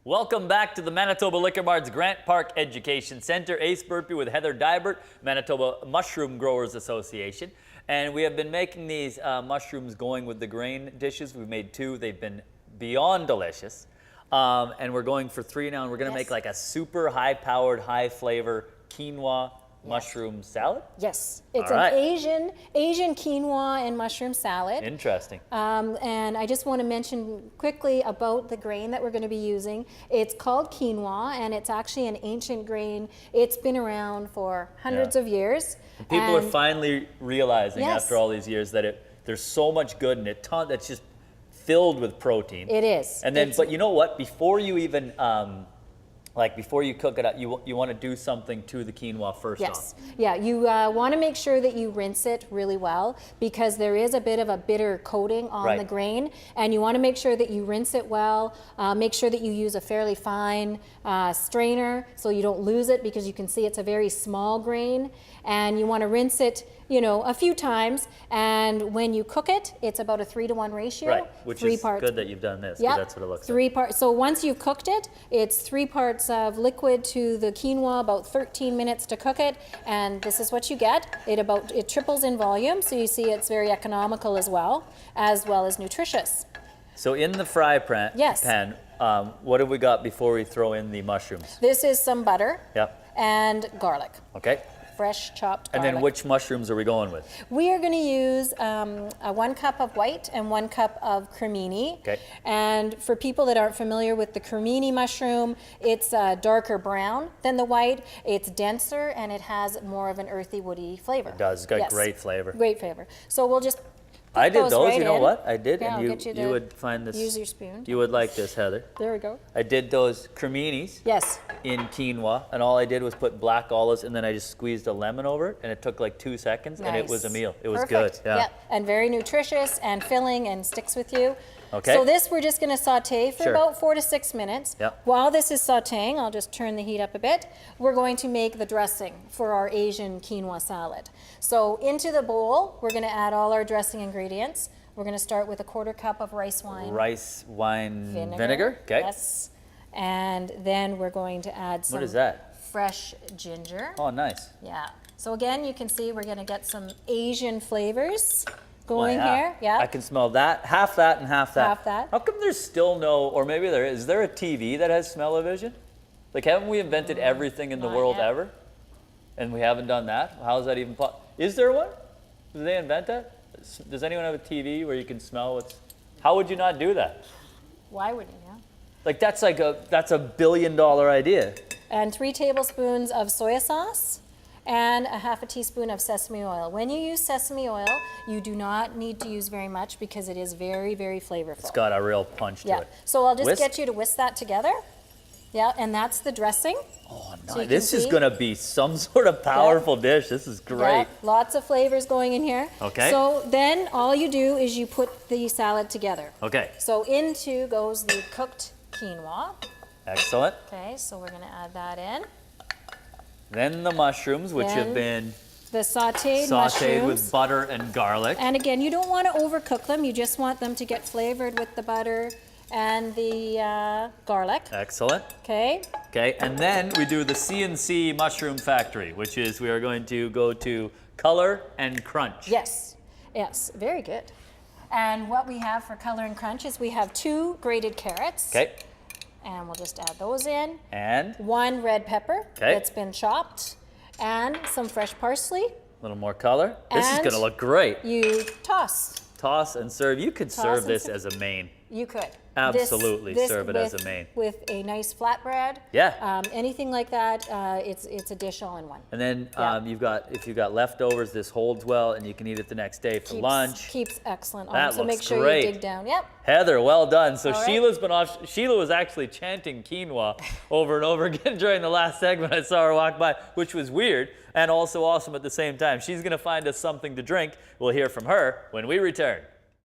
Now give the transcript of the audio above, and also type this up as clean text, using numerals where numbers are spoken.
Welcome back to the Manitoba Liquor Mart's Grant Park Education Center. Ace Burpee with Heather Deibert, Manitoba Mushroom Growers Association. And we have been making these mushrooms going with the grain dishes. We've made 2. They've been beyond delicious. And we're going for 3 now. And we're going to make like a super high-powered, high-flavor quinoa mushroom salad? Yes, it's an Asian quinoa and mushroom salad. Interesting. And I just want to mention quickly about the grain that we're going to be using. It's called quinoa, and it's actually an ancient grain. It's been around for hundreds of years. People are finally realizing after all these years that there's so much good in it. That's just filled with protein. It is. And then, but you know what? Before you even before you cook it up, you want to do something to the quinoa first off. Yeah, you want to make sure that you rinse it really well because there is a bit of a bitter coating on the grain, and you want to make sure that you rinse it well. Make sure that you use a fairly fine strainer so you don't lose it, because you can see it's a very small grain, and you want to rinse it, you know, a few times, and when you cook it, it's about a 3-to-1 ratio. Right, which is good that you've done this, because that's what it looks like. 3 parts. So once you've cooked it, it's 3 parts of liquid to the quinoa, about 13 minutes to cook it, and this is what you get. It triples in volume, so you see it's very economical as well as nutritious. So in the fry pan, what have we got before we throw in the mushrooms? This is some butter and garlic. Okay. Fresh chopped garlic. And then which mushrooms are we going with? We are going to use 1 cup of white and 1 cup of cremini. Okay. And for people that aren't familiar with the cremini mushroom, it's darker brown than the white. It's denser and it has more of an earthy, woody flavor. It does. It's got great flavor. Great flavor. So we'll just I did those. Right you know what? I did. Yeah, and you would find this. Use your spoon. You would like this, Heather. There we go. I did those creminis. Yes. In quinoa, and all I did was put black olives, and then I just squeezed a lemon over it, and it took like 2 seconds, and it was a meal. It was good. Yeah. And very nutritious and filling and sticks with you. Okay. So this we're just going to saute for about 4 to 6 minutes. Yep. While this is sauteing, I'll just turn the heat up a bit. We're going to make the dressing for our Asian quinoa salad. So into the bowl, we're going to add all our dressing ingredients. We're going to start with a 1/4 cup of rice wine. Rice wine vinegar. Okay. Yes. And then we're going to add some fresh ginger. Oh, nice. Yeah. So again, you can see we're going to get some Asian flavors going here. Yeah. I can smell that. Half that and half that. Half that. How come there's still no, or maybe there is there a TV that has smell-o-vision? Like, haven't we invented everything in the world ever? And we haven't done that? How is that even possible? Is there one? Did they invent that? Does anyone have a TV where you can smell what's... How would you not do that? Why would you, Like, that's like that's $1 billion idea. And 3 tablespoons of soy sauce and a 1/2 teaspoon of sesame oil. When you use sesame oil, you do not need to use very much because it is very, very flavorful. It's got a real punch to it. So I'll just get you to whisk that together. Yeah, and that's the dressing. Oh, nice. So this is going to be some sort of powerful dish. This is great. Lots of flavors going in here. Okay. So then all you do is you put the salad together. Okay. So into goes the cooked quinoa. Excellent. Okay, so we're going to add that in. Then the mushrooms, which have been the sauteed mushrooms with butter and garlic. And again, you don't want to overcook them. You just want them to get flavored with the butter and the garlic. Excellent. Okay. Okay, and then we do the CNC Mushroom Factory, which is we are going to go to color and crunch. Yes. Yes, very good. And what we have for color and crunch is we have 2 grated carrots. Okay. And we'll just add those in. And? 1 red pepper that's been chopped. And some fresh parsley. A little more color. This is going to look great. You toss. Toss and serve. You could serve this as a main. You could. Absolutely serve it as a main. With a nice flatbread. Yeah. Anything like that, it's a dish all in one. And then if you've got leftovers, this holds well, and you can eat it the next day for lunch. Keeps excellent. That so looks make sure great. you dig down. Yep. Heather, well done. So Sheila's been off. Sheila was actually chanting quinoa over and over again during the last segment. I saw her walk by, which was weird and also awesome at the same time. She's going to find us something to drink. We'll hear from her when we return.